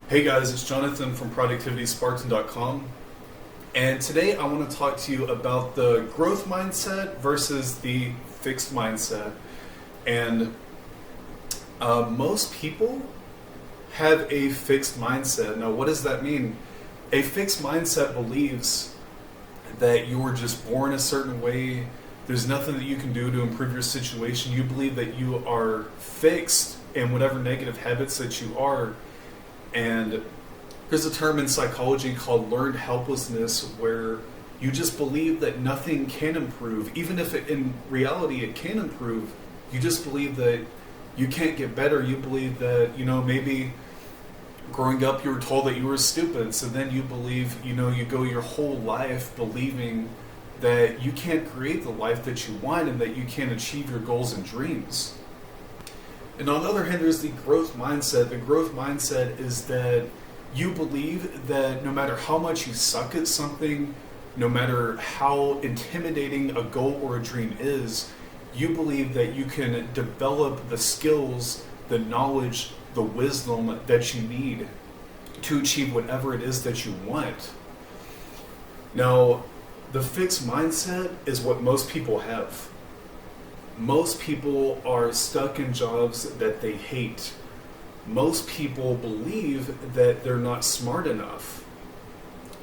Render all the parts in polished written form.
Hey guys, it's Jonathan from ProductivitySpartan.com, and today I want to talk to you about the growth mindset versus the fixed mindset. And most people have a fixed mindset. Now, what does that mean? A fixed mindset believes that you were just born a certain way. There's nothing that you can do to improve your situation. You believe that you are fixed in whatever negative habits that you are. And there's a term in psychology called learned helplessness, where you just believe that nothing can improve. Even if in reality it can improve, you just believe that you can't get better. You believe that, maybe growing up you were told that you were stupid. So then you believe, you go your whole life believing that you can't create the life that you want and that you can't achieve your goals and dreams. And on the other hand, there's the growth mindset. The growth mindset is that you believe that no matter how much you suck at something, no matter how intimidating a goal or a dream is, you believe that you can develop the skills, the knowledge, the wisdom that you need to achieve whatever it is that you want. Now, the fixed mindset is what most people have. Most people are stuck in jobs that they hate. Most people believe that they're not smart enough.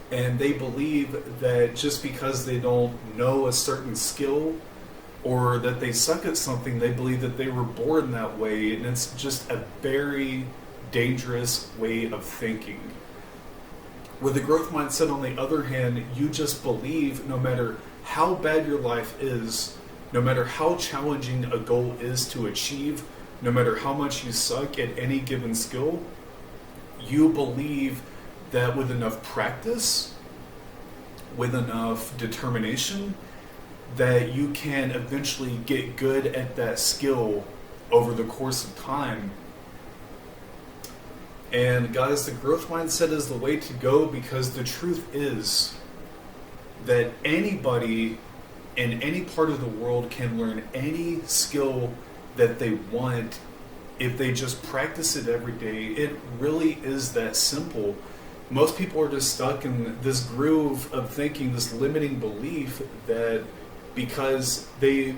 And they believe that just because they don't know a certain skill or that they suck at something, they believe that they were born that way. And it's just a very dangerous way of thinking. With the growth mindset, on the other hand, you just believe no matter how bad your life is, no matter how challenging a goal is to achieve, no matter how much you suck at any given skill, you believe that with enough practice, with enough determination, that you can eventually get good at that skill over the course of time. And guys, the growth mindset is the way to go, because the truth is that anybody in any part of the world can learn any skill that they want if they just practice it every day. It really is that simple. Most people are just stuck in this groove of thinking, this limiting belief that because they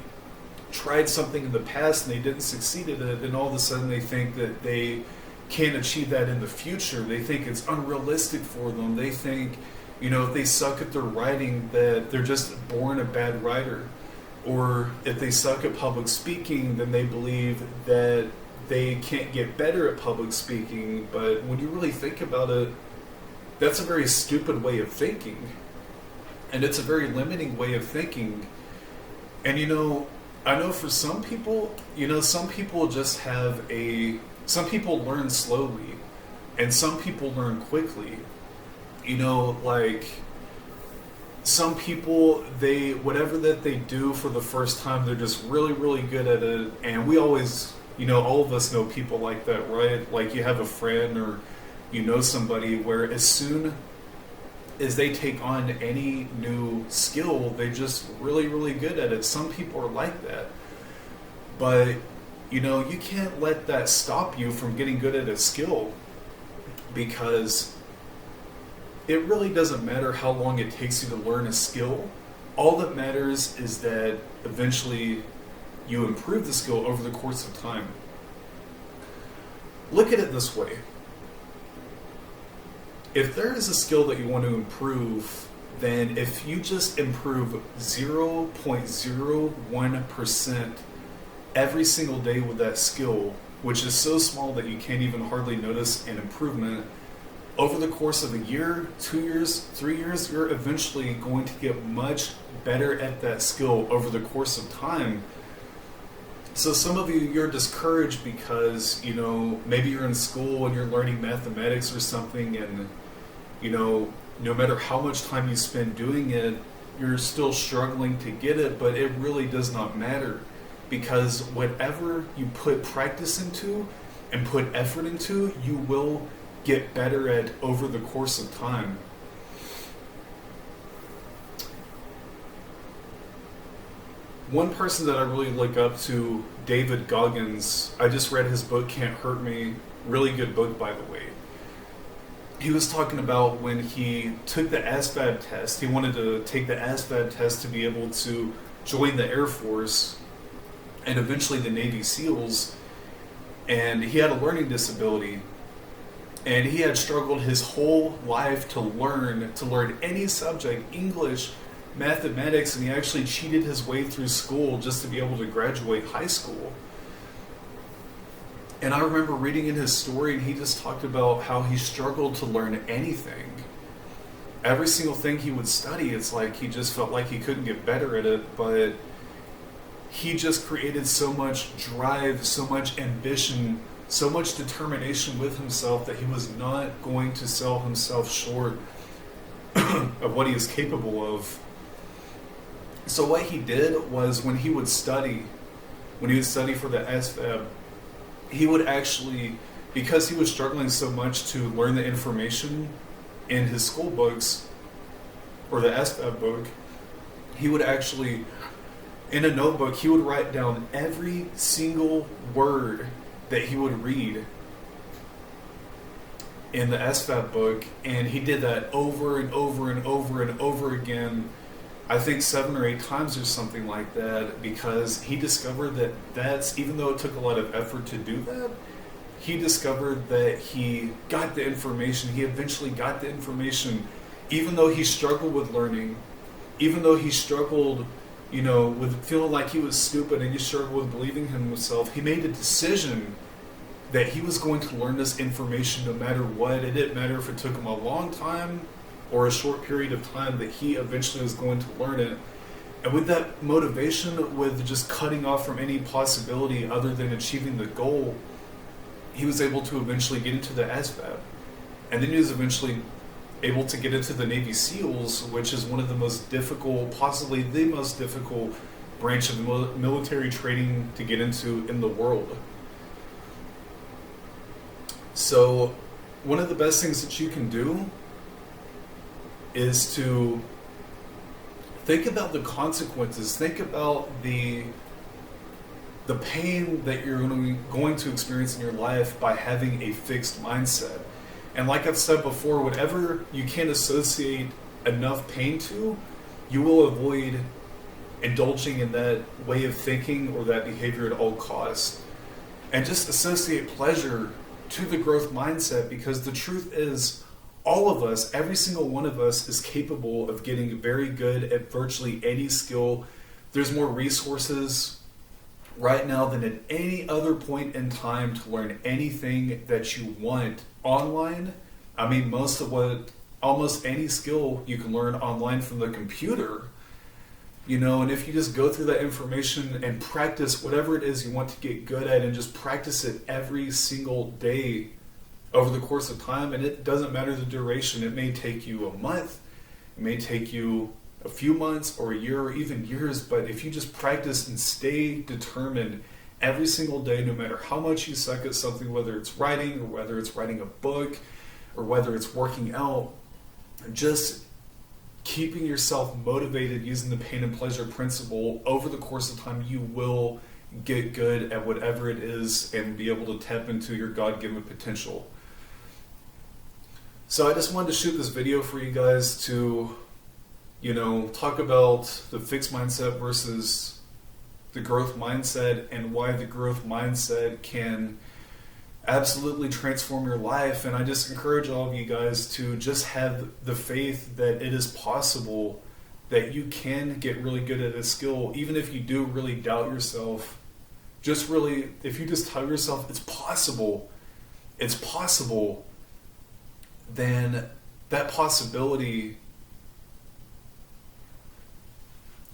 tried something in the past and they didn't succeed at it, then all of a sudden they think that they can't achieve that in the future. They think it's unrealistic for them. They think, if they suck at their writing, that they're just born a bad writer. Or if they suck at public speaking, then they believe that they can't get better at public speaking. But when you really think about it, that's a very stupid way of thinking. And it's a very limiting way of thinking. And I know for some people, some people just some people learn slowly and some people learn quickly. Like some people, whatever that they do for the first time, they're just really, really good at it. And we always, all of us know people like that, right? Like you have a friend or somebody where as soon as they take on any new skill, they're just really, really good at it. Some people are like that. But, you can't let that stop you from getting good at a skill, because it really doesn't matter how long it takes you to learn a skill. All that matters is that eventually you improve the skill over the course of time. Look at it this way. If there is a skill that you want to improve, then if you just improve 0.01% every single day with that skill, which is so small that you can't even hardly notice an improvement, over the course of a year, 2 years, 3 years, you're eventually going to get much better at that skill over the course of time. So some of you, you're discouraged because, maybe you're in school and you're learning mathematics or something, and, no matter how much time you spend doing it, you're still struggling to get it, but it really does not matter, because whatever you put practice into and put effort into, you will get better at over the course of time. One person that I really look up to, David Goggins, I just read his book, Can't Hurt Me. Really good book, by the way. he was talking about when he took the ASVAB test. He wanted to take the ASVAB test to be able to join the Air Force and eventually the Navy SEALs. And he had a learning disability. And he had struggled his whole life to learn any subject, English, mathematics, and he actually cheated his way through school just to be able to graduate high school. And I remember reading in his story, and he just talked about how he struggled to learn anything. Every single thing he would study, it's like he just felt like he couldn't get better at it, but he just created so much drive, so much ambition, so much determination with himself that he was not going to sell himself short of what he is capable of. So what he did was when he would study for the ASVAB, he would actually, because he was struggling so much to learn the information in his school books, or the ASVAB book, he would actually, in a notebook, he would write down every single word that he would read in the ASVAB book, and he did that over and over and over and over again, I think 7 or 8 times or something like that, because he discovered that even though it took a lot of effort to do that, he discovered that he got the information, he eventually got the information, even though he struggled with learning, even though he struggled, with feeling like he was stupid, and he struggled with believing in himself. He made a decision that he was going to learn this information no matter what. It didn't matter if it took him a long time or a short period of time, that he eventually was going to learn it. And with that motivation, with just cutting off from any possibility other than achieving the goal, he was able to eventually get into the ASVAB. And then he was eventually able to get into the Navy SEALs, which is one of the most difficult, possibly the most difficult branch of military training to get into in the world. So one of the best things that you can do is to think about the consequences. Think about the pain that you're going to experience in your life by having a fixed mindset. And like I've said before, whatever you can associate enough pain to, you will avoid indulging in that way of thinking or that behavior at all costs. And just associate pleasure to the growth mindset, because the truth is, all of us, every single one of us, is capable of getting very good at virtually any skill. There's more resources right now than at any other point in time to learn anything that you want online. I mean, almost any skill you can learn online from the computer, and if you just go through that information and practice whatever it is you want to get good at, and just practice it every single day over the course of time. And it doesn't matter the duration. It may take you a month, it may take you a few months or a year or even years, but if you just practice and stay determined every single day, no matter how much you suck at something, whether it's writing or whether it's writing a book or whether it's working out, just keeping yourself motivated using the pain and pleasure principle over the course of time, you will get good at whatever it is and be able to tap into your God-given potential. So I just wanted to shoot this video for you guys to, talk about the fixed mindset versus the growth mindset, and why the growth mindset can absolutely transform your life. And I just encourage all of you guys to just have the faith that it is possible that you can get really good at a skill, even if you do really doubt yourself. If you just tell yourself it's possible, then that possibility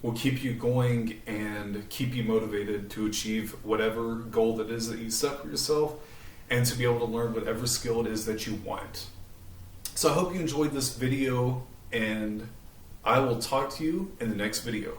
will keep you going and keep you motivated to achieve whatever goal that is that you set for yourself, and to be able to learn whatever skill it is that you want. So I hope you enjoyed this video, and I will talk to you in the next video.